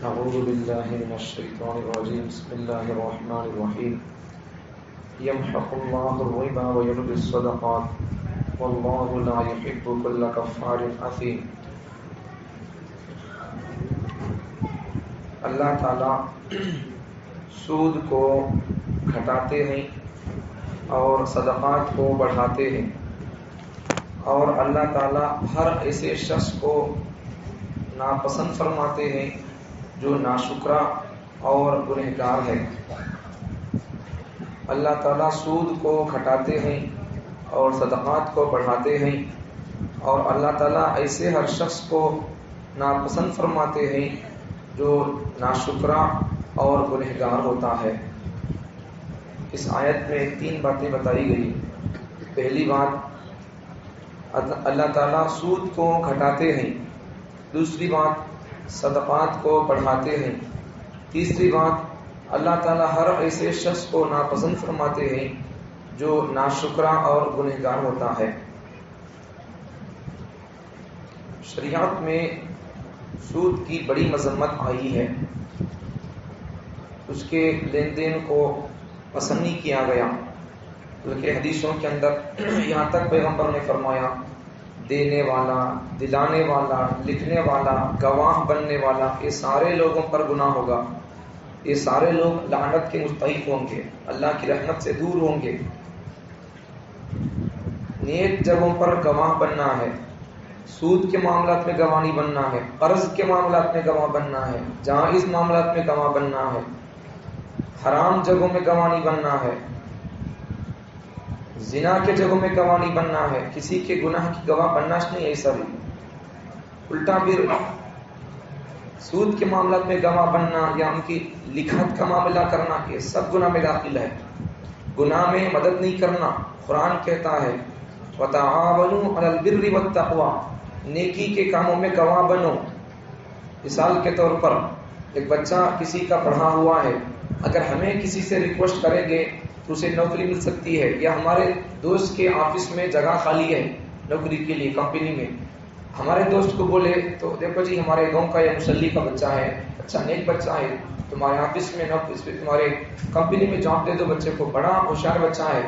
أعوذ بالله من الشيطان الرجيم بسم الله الرحمن الرحيم يمحق الله الربا ويربي الصدقات والله لا يحب كل كفار أثيم. اللہ تعالیٰ سود کو گھٹاتے ہیں اور صدقات کو بڑھاتے ہیں، اور اللہ تعالیٰ ہر ایسے شخص کو ناپسند فرماتے ہیں جو ناشکرا اور گنہگار ہے۔ اللہ تعالیٰ سود کو گھٹاتے ہیں اور صدقات کو بڑھاتے ہیں، اور اللہ تعالیٰ ایسے ہر شخص کو ناپسند فرماتے ہیں جو ناشکرا اور گنہگار ہوتا ہے۔ اس آیت میں 3 باتیں بتائی گئی۔ پہلی بات، اللہ تعالیٰ سود کو گھٹاتے ہیں۔ دوسری بات، صدقات کو بڑھاتے ہیں۔ تیسری بات، اللہ تعالیٰ ہر ایسے شخص کو ناپسند فرماتے ہیں جو ناشکرا اور گنہگار ہوتا ہے۔ شریعت میں سود کی بڑی مذمت آئی ہے، اس کے لین دین کو پسند نہیں کیا گیا، بلکہ حدیثوں کے اندر یہاں تک پیغمبر نے فرمایا دینے والا، دلانے والا، لکھنے والا، گواہ بننے والا، یہ سارے لوگوں پر گناہ ہوگا، یہ سارے لوگ لعنت کے مستحق ہوں گے، اللہ کی رحمت سے دور ہوں گے۔ نیک جگہوں پر گواہ بننا ہے، سود کے معاملات میں گواہ نہیں بننا ہے، قرض کے معاملات میں گواہ بننا ہے، جائز معاملات میں گواہ بننا ہے، حرام جگہوں میں گواہ نہیں بننا ہے، زنا کے جگہوں میں گواہ نہیں بننا ہے، کسی کے گناہ کی گواہ بننا نہیں ہے۔ ایسا بھی الٹا پھر سود کے معاملات میں گواہ بننا یا ان کی لکھت کا معاملہ کرنا، یہ سب گناہ میں داخل ہے۔ گناہ میں مدد نہیں کرنا، قرآن کہتا ہے وَتَعَاوَنُوا عَلَى الْبِرِّ وَالتَّقْوَى، نیکی کے کاموں میں گواہ بنو۔ مثال کے طور پر ایک بچہ کسی کا پڑھا ہوا ہے، اگر ہمیں کسی سے ریکویسٹ کریں گے تو اسے نوکری مل سکتی ہے، یا ہمارے دوست کے آفس میں جگہ خالی ہے نوکری کے لیے کمپنی میں، ہمارے دوست کو بولے تو دیکھو جی ہمارے گاؤں کا یا مسلی کا بچہ ہے، اچھا نیک بچہ ہے، تمہارے آفس میں تمہارے کمپنی میں جاب دے دو بچے کو، بڑا ہوشیار بچہ ہے،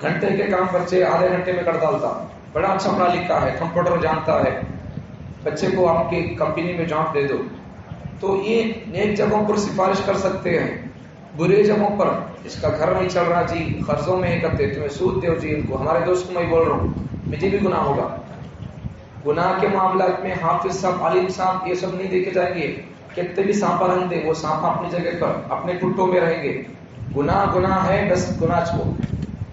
گھنٹے کے کام بچے آدھے گھنٹے میں کر ڈالتا، بڑا اچھا پڑھا لکھا ہے، کمپیوٹر جانتا ہے، بچے کو آپ کی کمپنی میں جاب دے دو۔ تو یہ نیک جگہوں پر سفارش کر سکتے ہیں۔ برے جگہوں پر اس کا گھر نہیں چل رہا جی، قرضوں میں ہی کرتے، تمہیں سود دو جی ان کو، ہمارے دوست کو میں بول رہا ہوں، مجھے بھی گناہ ہوگا۔ گناہ کے معاملات میں حافظ صاحب، عالم صاحب، یہ سب نہیں دیکھے جائیں گے، کتنے بھی سانپا رنگ دے، وہ سانپا اپنی جگہ پر اپنے ٹوٹوں میں رہیں گے۔ گناہ گناہ ہے، بس گناہ چھوڑ۔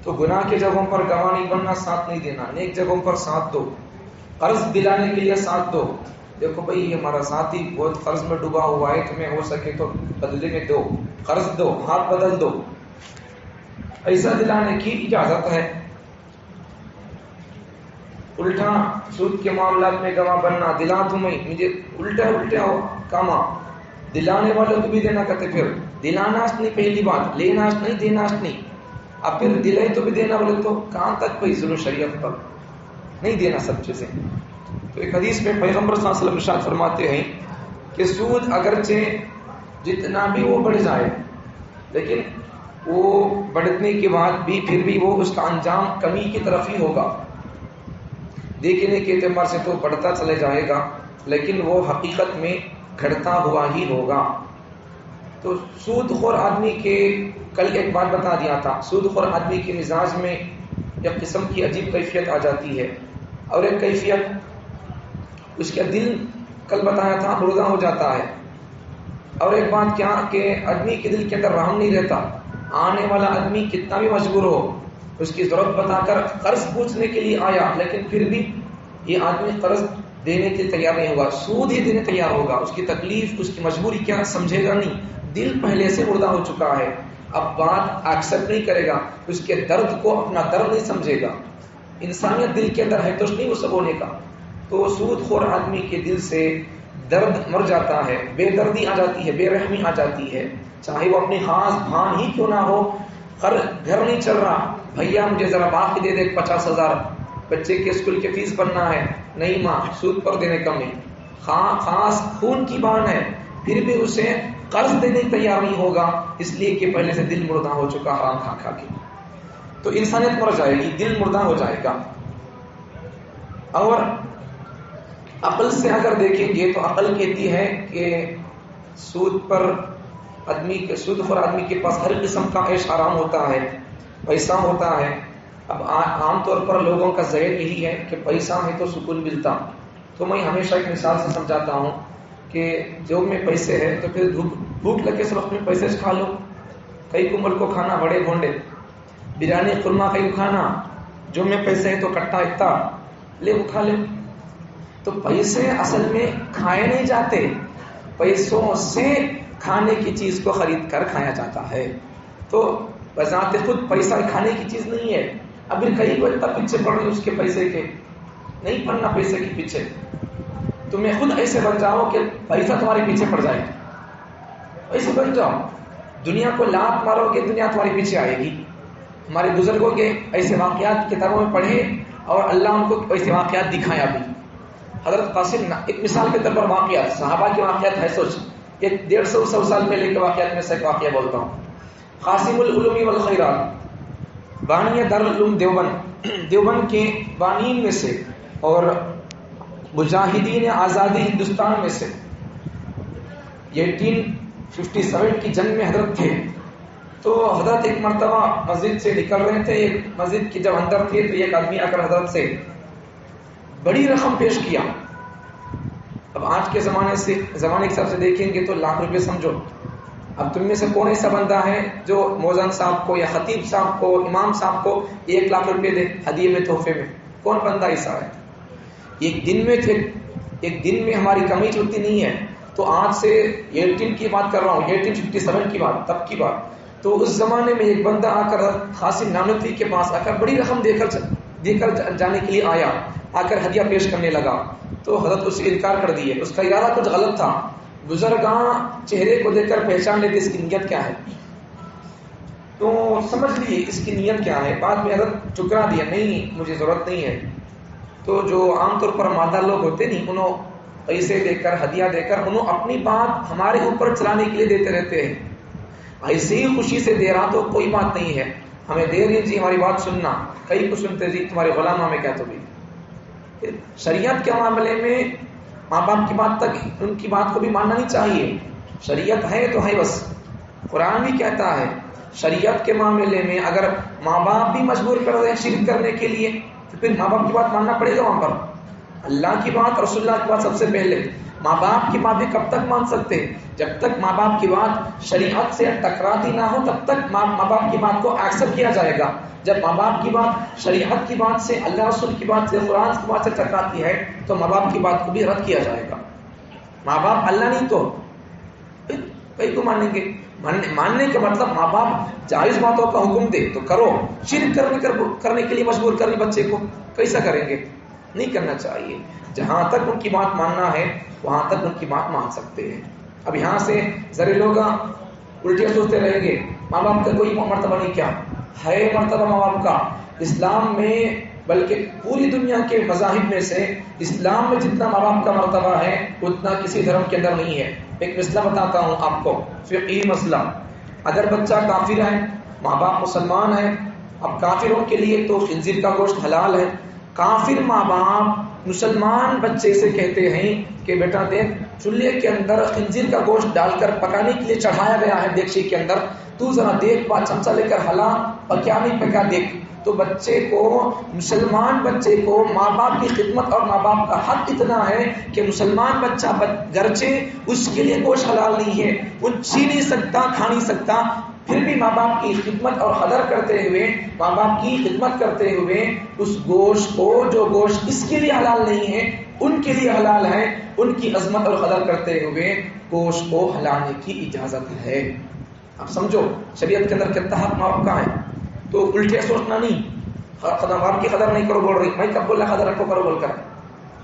تو گناہ کے جگہوں پر گواہ نہیں بننا، ساتھ نہیں دینا، نیک جگہوں پر ساتھ دو۔ قرض دلانے کے لیے ساتھ دو، دیکھو بھائی ہمارا ساتھی بہت قرض میں ڈوبا ہوا ہے، تمہیں ہو سکے تو بدلے میں دو، قرض دو، ہاتھ بدل دو، ایسا دلانے کی اجازت ہے۔ الٹا سود کے معاملات میں گواہ بننا، دلا تمہیں، مجھے الٹا کاما، دلانے والوں کو بھی دینا کہتے، پھر دلانا نہیں، پہلی بات لینا نہیں، دینا نہیں، اب پھر دلائے تو بھی دینا بولے تو کہاں تک کوئی ظلم شریعت پر نہیں دینا سب چیزیں۔ تو ایک حدیث میں پیغمبر صلی اللہ علیہ وسلم ارشاد فرماتے ہیں کہ سود اگرچہ جتنا بھی وہ بڑھ جائے، لیکن وہ بڑھنے کے بعد بھی پھر بھی وہ اس کا انجام کمی کی طرف ہی ہوگا۔ دیکھنے کے اعتبار سے تو بڑھتا چلے جائے گا، لیکن وہ حقیقت میں گھٹتا ہوا ہی ہوگا۔ تو سود خور آدمی کے، کل ایک بات بتا دیا تھا، سود خور آدمی کے مزاج میں ایک قسم کی عجیب کیفیت آ جاتی ہے، اور ایک کیفیت اس کا دل، کل بتایا تھا، مردہ ہو جاتا ہے۔ اور ایک بات کیا کہ آدمی کے دل کے اندر رحم نہیں رہتا، آنے والا آدمی کتنا بھی مجبور ہو، اس کی ضرورت بتا کر قرض پوچھنے کے لیے آیا، لیکن پھر بھی یہ آدمی قرض دینے کے لیے تیار نہیں ہوگا، سود ہی دینے تیار ہوگا، اس کی تکلیف، اس کی مجبوری کیا سمجھے گا نہیں، دل پہلے سے مردہ ہو چکا ہے، اب بات ایکسپٹ نہیں کرے گا، اس کے درد کو اپنا درد نہیں سمجھے گا، انسانیت دل کے اندر ہے تو نہیں وہ سب ہونے کا۔ تو سود خور آدمی کے دل سے درد مر جاتا ہے، بے دردی آ جاتی ہے، بے رحمی آ جاتی ہے، چاہے وہ اپنی خاص بھان ہی کیوں نہ ہو، گھر نہیں چل رہا، بھیا مجھے ذرا باقی دے دے 50,000، بچے کے اسکول کی فیس بننا ہے، نہیں ماں سود پر دینے کم نہیں، خاص خون کی بان ہے، پھر بھی اسے قرض دینے تیار نہیں ہوگا، اس لیے کہ پہلے سے دل مردہ ہو چکا حرام کھا کھا کے. تو انسانیت مر جائے گی، دل مردہ ہو جائے گا. اور عقل سے اگر دیکھیں گے تو عقل کہتی ہے کہ سود خور آدمی کے پاس ہر قسم کا عیش آرام ہوتا ہے، پیسہ ہوتا ہے. اب عام طور پر لوگوں کا ذہن یہی ہے کہ پیسہ ہے تو سکون ملتا. تو میں ہمیشہ ایک مثال سے سمجھاتا ہوں کہ جیب میں پیسے ہے تو پھر بھوک لگے اس وقت میں پیسے کھا لو. کئی کمبل کو کھانا، بڑے بھونڈے بریانی قورمہ کئی کھانا، جو میں پیسے ہے تو کٹا اتنا لے وہ کھا لے. تو پیسے اصل میں کھائے نہیں جاتے، پیسوں سے کھانے کی چیز کو خرید کر کھایا جاتا ہے. تو بذات خود پیسہ کھانے کی چیز نہیں ہے. ابھی کئی کو اتنا پیچھے پڑ رہے اس کے پیسے کے، نہیں پڑنا پیسے کے پیچھے. تمہیں خود ایسے بن جاؤ کہ پیسہ تمہارے پیچھے پڑ جائے، ایسے بن جاؤ. دنیا کو لات مارو گے دنیا تمہارے پیچھے آئے گی. ہمارے بزرگوں کے ایسے واقعات کتابوں میں پڑھے اور اللہ ان کو ایسے واقعات دکھایا بھی. حضرت قاسم، ایک مثال کے طور پر واقعات صحابہ کے واقعات ہے، سوچ ایک 150 سال پہلے کے واقعات میں سے ایک واقعہ بولتا ہوں. قاسم العلوم والخیرات، بانی دارالعلوم دیوبند کے بانیین میں سے اور مجاہدین آزادی ہندوستان میں سے 1857 کی جنگ میں حضرت تھے. تو حضرت ایک مرتبہ مسجد سے نکل رہے تھے، ایک مسجد کی جب اندر تھے تو ایک آدمی آ کر حضرت سے بڑی رقم پیش کیا. اب آج کے زمانے کے حساب سے دیکھیں گے تو لاکھ روپے سمجھو. اب تم میں سے کون ایسا بندہ ہے جو موزن صاحب کو یا خطیب صاحب کو امام صاحب کو 1 لاکھ روپے دے ہدیے میں، تحفے میں؟ کون بندہ ایسا ہے؟ ایک دن میں ہماری کمی چلتی نہیں ہے. تو آج سے 18 کی بات کر رہا ہوں، 1857 کی بات، تب کی بات. تو اس زمانے میں ایک بندہ آ کر قاسم نانوتوی کے پاس آ کر بڑی رقم دے کر جانے کے لیے آیا، آ کر ہدیہ پیش کرنے لگا. تو حضرت اس سے انکار کر دیے. اس کا ارادہ کچھ غلط تھا. بزرگاں چہرے کو دیکھ کر پہچان لیتے اس کی نیت کیا ہے. تو سمجھ لیے اس کی نیت کیا ہے. بعد میں حضرت ٹکرا دیا، نہیں مجھے ضرورت نہیں ہے. تو جو عام طور پر مادہ لوگ ہوتے نہیں، انہوں پیسے دے کر ہدیہ دے کر انہوں اپنی بات ہمارے اوپر چلانے کے لیے دیتے رہتے ہیں. ایسے ہی خوشی سے دے رہا تو کوئی بات نہیں ہے، ہمیں دے رہی جی ہماری بات سننا. کئی کو سنتے جی تمہارے غلام میں کیا. تو بھی شریعت کے معاملے میں ماں باپ کی بات تک ان کی بات کو بھی ماننا نہیں چاہیے. شریعت ہے تو ہے بس. قرآن بھی کہتا ہے شریعت کے معاملے میں اگر ماں باپ بھی مجبور کر رہے ہیں شرک کرنے کے لیے تو پھر ماں باپ کی بات ماننا پڑے گا. وہاں پر اللہ کی بات، رسول اللہ کی بات سب سے پہلے. ماں باپ کی بات بھی کب تک مان سکتے؟ جب تک ماں باپ کی بات شریعت سے ٹکراتی نہ ہو تب تک ماں باپ کی بات کو ایکسپٹ کیا جائے گا. جب ماں باپ کی بات شریعت کی بات سے، اللہ رسول کی بات سے، قرآن کی بات سے ٹکراتی ہے تو ماں باپ کی بات کو بھی رد کیا جائے گا. ماں باپ اللہ نہیں تو کئی کو مانیں گے. ماننے کا مطلب ماں باپ جائز باتوں کا حکم دے تو کرو، شرک کرنے کے لیے مجبور کرنے بچے کو کیسا کریں گے؟ نہیں کرنا چاہیے. جہاں تک ان کی بات ماننا ہے وہاں تک ان کی بات مان سکتے ہیں. اب یہاں سے ذرے لوگ الٹیاں سوچتے رہیں گے ماں باپ کا کوئی مرتبہ نہیں. کیا ہے مرتبہ ماں باپ کا؟ اسلام میں، بلکہ پوری دنیا کے مذاہب میں سے اسلام میں جتنا ماں باپ کا مرتبہ ہے اتنا کسی دھرم کے اندر نہیں ہے. ایک مسئلہ بتاتا ہوں آپ کو، فقہی مسئلہ. اگر بچہ کافر ہے، ماں باپ مسلمان ہے، اب کافروں کے لیے تو خنزیر کا گوشت حلال ہے. کافر ماں باپ مسلمان بچے سے کہتے ہیں کہ بیٹا دیکھ چولہے کے اندر خنزیر کا گوشت ڈال کر پکانے کے لیے چڑھایا گیا ہے دیگچی کے اندر، تو ذرا دیکھ، چمچہ لے کر ہلا، پکیا نہیں پکا دیکھ. تو بچے کو، مسلمان بچے کو ماں باپ کی خدمت اور ماں باپ کا حق اتنا ہے کہ مسلمان بچہ گرچہ اس کے لیے گوشت حلال نہیں ہے، وہ چھین نہیں سکتا، کھا نہیں سکتا، پھر بھی ماں باپ کی خدمت اور قدر کرتے ہوئے، ماں باپ کی خدمت کرتے ہوئے اس گوشت کو، جو گوشت اس کے لیے حلال نہیں ہے ان کے لیے حلال ہے، ان کی عظمت اور قدر کرتے ہوئے گوشت کو ہلانے کی اجازت ہے. اب سمجھو شریعت کے اندر کتنا حق ماں باپ کا ہے. تو الٹے سوچنا نہیں، ماں باپ کی قدر نہیں کرو بول رہی، میں کب بول رہا قدر رکھو کرو بول کر،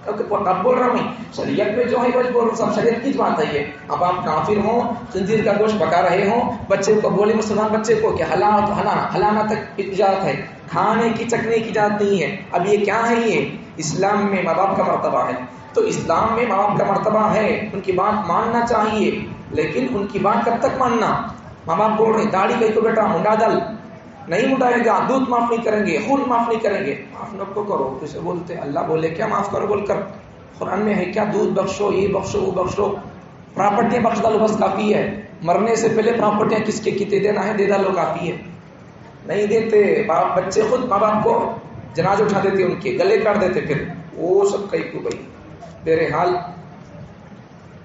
کب بول رہا ہوں میں؟ شریعت میں جو ہے بس بول رہا ہوں، شریعت کی بات ہے یہ. اب آپ کافر ہوں، خنزیر کا گوشت پکا رہے ہوں، بچے کو بولے مسلمان بچے کو کہ ہلانا تک اجازت ہے، کھانے کی چکنے کی اجازت نہیں ہے. اب یہ کیا ہے؟ یہ اسلام میں ماں باپ کا مرتبہ ہے. تو اسلام میں ماں باپ کا مرتبہ ہے، ان کی بات ماننا چاہیے. لیکن ان کی بات کب تک ماننا؟ ماں باپ بول رہے داڑھی کہیں کو بیٹا منڈا ڈال، نہیں منڈائے گا، دودھ معاف نہیں کریں گے، خون معاف نہیں کریں گے، معاف نہ کو کرو، اسے بولتے اللہ بولے کیا معاف کرو بول کر؟ قرآن میں ہے کیا؟ دودھ بخشو، یہ بخشو، وہ بخشو، پراپرٹیاں بخش ڈالو بس کافی ہے، مرنے سے پہلے پراپرٹیاں کس کے کتنے دینا ہے دے ڈالو کافی ہے۔ نہیں دیتے بچے خود ماں باپ کو جنازے اٹھا دیتے، ان کے گلے کاٹ دیتے، پھر وہ سب کہیں کو بھائی۔ بہرحال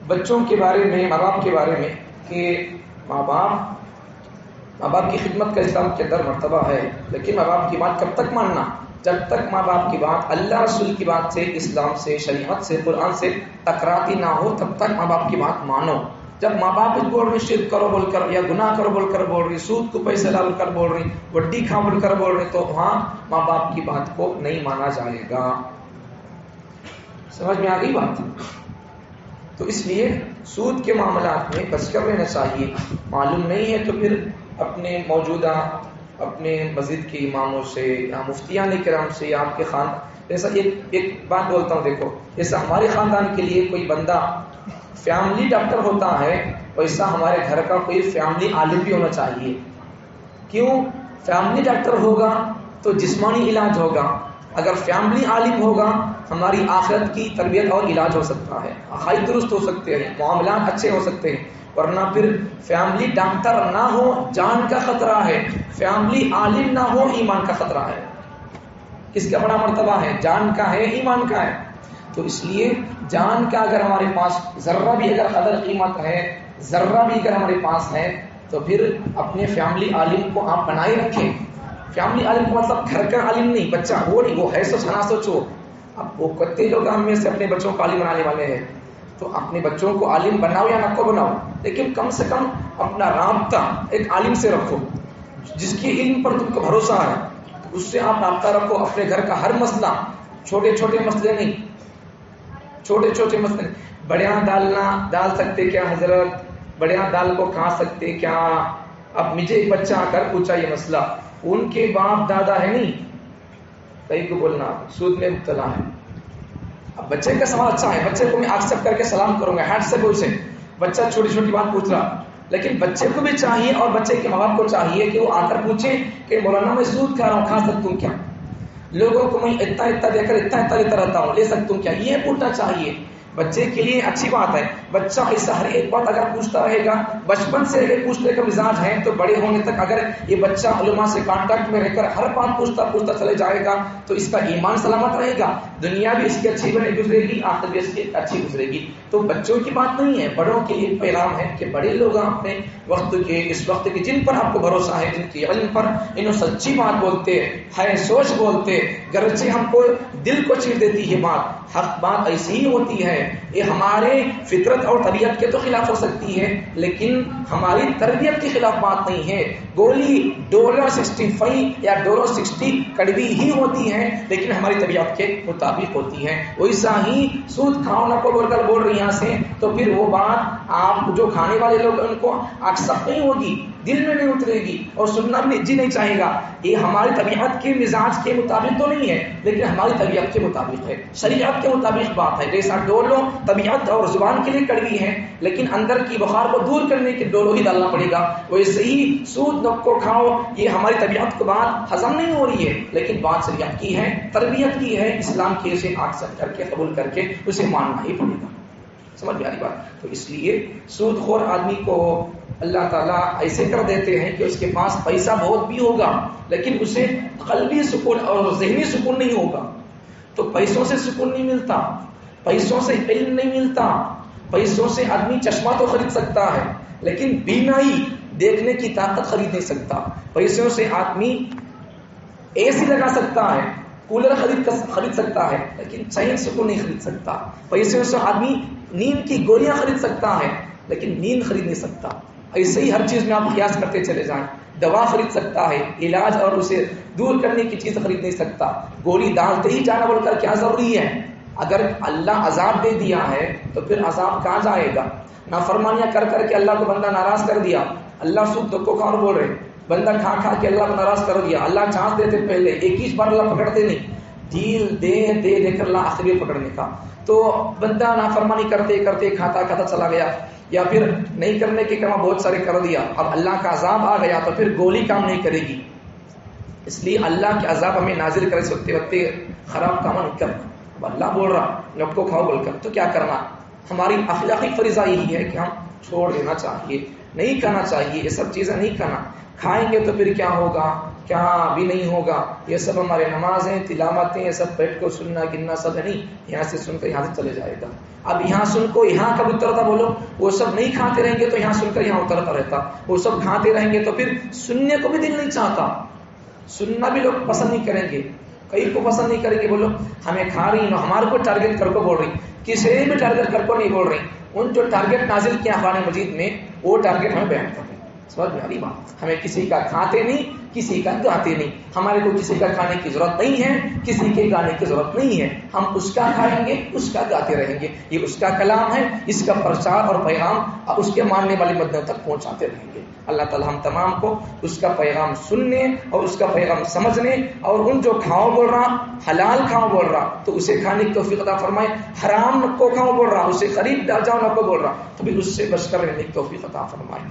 بچوں کے بارے میں، ماں باپ کے بارے میں کہ ماں باپ کی خدمت کا اسلام کے اندر مرتبہ ہے، لیکن ماں باپ کی بات کب تک ماننا؟ جب تک ماں باپ کی بات اللہ رسول کی بات سے، اسلام سے، شریعت سے، قرآن سے ٹکراتی نہ ہو تب تک ماں باپ کی بات مانو۔ جب ماں باپ بول رہے شرک کرو بول کر، یا گناہ کرو بول کر بول رہی، سود کو پیسے ڈال کر بول رہی، وڈی کھا بول کر بول رہی، تو وہاں ماں باپ کی بات کو نہیں مانا جائے گا۔ سمجھ میں آ گئی بات؟ تو اس لیے سود کے معاملات میں بچ کر رہنا چاہیے۔ معلوم نہیں ہے تو پھر اپنے موجودہ اپنے مسجد کے اماموں سے یا مفتیان کرام سے یا آپ کے خاندان، جیسا ایک بات بولتا ہوں، دیکھو جیسا ہمارے خاندان کے لیے کوئی بندہ فیملی ڈاکٹر ہوتا ہے، ویسا ہمارے گھر کا کوئی فیملی عالم بھی ہونا چاہیے۔ کیوں؟ فیملی ڈاکٹر ہوگا تو جسمانی علاج ہوگا، اگر فیملی عالم ہوگا ہماری آخرت کی تربیت اور علاج ہو سکتا ہے، عقائد درست ہو سکتے ہیں، معاملات اچھے ہو سکتے ہیں۔ ورنہ پھر فیملی ڈاکٹر نہ ہو جان کا خطرہ ہے، فیملی عالم نہ ہو ایمان کا خطرہ ہے۔ کس کا بڑا مرتبہ ہے؟ جان کا ہے، ایمان کا ہے۔ تو اس لیے جان کا اگر ہمارے پاس ذرہ بھی اگر قدر قیمت ہے، ذرہ بھی اگر ہمارے پاس ہے، تو پھر اپنے فیملی عالم کو آپ بنائے رکھیں۔ فیملی عالم کو مطلب گھر کا عالم نہیں، بچہ وہ نہیں، وہ ہے سوچ نہ سوچو۔ اب وہ کتے لوگ ہم میں سے اپنے بچوں کو عالم بنانے والے ہیں، تو اپنے بچوں کو عالم بناؤ یا نہ کو بناؤ، لیکن کم سے کم اپنا رابطہ ایک عالم سے رکھو، جس کے علم پر تم کو بھروسہ ہے، اس سے آپ رابطہ رکھو۔ اپنے گھر کا ہر مسئلہ، چھوٹے چھوٹے مسئلے نہیں، چھوٹے چھوٹے مسئلے، بڑیا ڈال سکتے کیا حضرت، بڑیا دال کو کھا سکتے کیا؟ اب مجھے ایک بچہ آ کر پوچھا یہ مسئلہ، ان کے باپ دادا ہے نہیں، کہیں کو بولنا سود میں مبتلا ہے۔ اب بچے کا سوال اچھا ہے، بچے کو میں ایکسپٹ کر کے سلام کروں گا، ہیڈ سے پوچھیں، بچہ چھوٹی چھوٹی بات پوچھ رہا، لیکن بچے کو بھی چاہیے اور بچے کے ماں باپ کو چاہیے کہ وہ آ کر پوچھیں کہ مولانا میں سود کھا رہا ہوں، کھا سکتا ہوں کیا؟ لوگوں کو میں اتنا دے کر اتنا لیتا رہتا ہوں، لے سکتا ہوں کیا؟ یہ پوچھنا چاہیے۔ بچے کے لیے اچھی بات ہے، بچہ ایسا ہر ایک بات اگر پوچھتا رہے گا، بچپن سے اگر پوچھنے کا مزاج ہے تو بڑے ہونے تک اگر یہ بچہ علماء سے کانٹیکٹ میں رہ کر ہر بات پوچھتا چلے جائے گا تو اس کا ایمان سلامت رہے گا، دنیا بھی اس کی اچھی بنے گزرے گی، آخرت بھی اس کی اچھی گزرے گی۔ تو بچوں کی بات نہیں ہے، بڑوں کے لیے پیغام ہے کہ بڑے لوگ اپنے وقت کے، اس وقت کے جن پر آپ کو بھروسہ ہے، جن کے علم پر انہوں سچی بات بولتے ہے، سوچ بولتے، گرچہ ہم کو دل کو چیر دیتی ہے بات، حق بات ایسی ہی ہوتی ہے، یہ ہمارے فطرت اور طبیعت کے تو خلاف ہو سکتی ہے لیکن ہماری تربیت کے خلاف بات نہیں ہے۔ گولی $65 یا $60 کڑوی ہی ہوتی ہے لیکن ہماری طبیعت کے مطابق ہوتی ہے۔ ویسا ہی سود کھاؤ نہ کو بول کر بول رہی یہاں سے، تو پھر وہ بات آپ جو کھانے والے لوگ ان کو ایکسپٹ نہیں ہوگی، دل میں نہیں اترے گی اور سننا بھی جی نہیں چاہے گا۔ یہ ہماری طبیعت کے مزاج کے مطابق تو نہیں ہے لیکن ہماری طبیعت کے مطابق ہے، شریعت کے مطابق بات ہے۔ جیسا ڈولو طبیعت اور زبان کے لیے کڑوی ہے لیکن اندر کی بخار کو دور کرنے کے ڈولو ہی ڈالنا پڑے گا، ویسے ہی سود کو کھاؤ، یہ ہماری طبیعت کو بات ہضم نہیں ہو رہی ہے لیکن بات شریعت کی ہے، تربیت کی ہے، اسلام کی، اسے ایکسپٹ کر کے قبول کر کے اسے ماننا ہی پڑے گا۔ سمجھ میں آ رہی بات؟ تو اس لیے سود خور آدمی کو اللہ تعالیٰ ایسے کر دیتے ہیں کہ اس کے پاس پیسہ بہت بھی ہوگا لیکن اسے قلبی سکون اور ذہنی سکون نہیں ہوگا۔ تو پیسوں سے سکون نہیں ملتا، پیسوں سے علم نہیں ملتا، پیسوں سے آدمی چشمہ تو خرید سکتا ہے لیکن بینائی دیکھنے کی طاقت خرید نہیں سکتا۔ پیسوں سے آدمی اے سی لگا سکتا ہے، کولر خرید سکتا ہے لیکن چین سکون نہیں خرید سکتا۔ پیسوں سے آدمی نیند کی گولیاں خرید سکتا ہے لیکن نیند خرید نہیں سکتا۔ ایسے ہی ہر چیز میں آپ قیاس کرتے چلے جائیں، دوا خرید سکتا ہے، علاج اور اسے دور کرنے کی چیز خرید نہیں سکتا۔ گولی ڈالتے ہی جانا بول کر کیا ضروری ہے؟ اگر اللہ عذاب دے دیا ہے تو پھر عذاب کہاں جائے گا؟ نافرمانیاں کر کر کے اللہ کو بندہ ناراض کر دیا، اللہ سود کو کون بول رہے، بندہ کھا کھا کے اللہ کو ناراض کر دیا، اللہ چانس دیتے پہلے 21 بار اللہ پکڑتے نہیں، ڈیل دے کر لا آخری پکڑنے کا. تو بندہ نافرمانی کرتے کرتے کھاتا چلا گیا، یا پھر نہیں کرنے کے کام بہت سارے کر دیا، اب اللہ کا عذاب آ گیا تو پھر گولی کام نہیں کرے گی. اس لیے اللہ کے عذاب ہمیں نازل کرے سکتے وقت خراب کام نہیں کرنا. اب اللہ بول رہا لوگ کو کھاؤ بول کر، تو کیا کرنا؟ ہماری اخلاقی فریضہ یہی ہے کہ ہم چھوڑ دینا چاہیے، نہیں کرنا چاہیے، یہ سب چیزیں نہیں کرنا. کھائیں گے تو پھر کیا ہوگا، کیا بھی نہیں ہوگا. یہ سب ہمارے نمازیں تلاوتیں، یہ سب بیٹھ کو سننا گننا سب نہیں. یہاں سے سن کر یہاں سے چلے جائے گا. اب یہاں سن کو یہاں کب اترتا بولو؟ وہ سب نہیں کھاتے رہیں گے تو یہاں سن کر یہاں اترتا رہتا. وہ سب کھاتے رہیں گے تو پھر سننے کو بھی دل نہیں چاہتا، سننا بھی لوگ پسند نہیں کریں گے. کئی کو پسند نہیں کریں گے، بولو ہمیں کھا رہی نو ہمارے کو ٹارگیٹ کر کو بول رہی، کسی بھی ٹارگیٹ کر کو نہیں بول رہی. ان جو ٹارگیٹ نازل کیا قرآن مجید میں وہ ٹارگیٹ ہمیں بیان کر رہے ہیں. سمجھ میں آ رہی بات؟ ہمیں کسی کا کھاتے نہیں، کسی کا گاتے نہیں. ہمارے کو کسی کا کھانے کی ضرورت نہیں ہے، کسی کے گانے کی ضرورت نہیں ہے. ہم اس کا کھائیں گے، اس کا گاتے رہیں گے. یہ اس کا کلام ہے، اس کا پرچار اور پیغام اس کے ماننے والے مدوں تک پہنچاتے رہیں گے. اللہ تعالی ہم تمام کو اس کا پیغام سننے اور اس کا پیغام سمجھنے، اور ان جو کھاؤ بول رہا حلال کھاؤ بول رہا تو اسے کھانے کی توفیق عطا فرمائے. حرام کو کھاؤ بول رہا، اسے قریب جاؤ نہ کو بول رہا تو بھی اس سے بچ کر رہنے کی توفیق عطا فرمائے.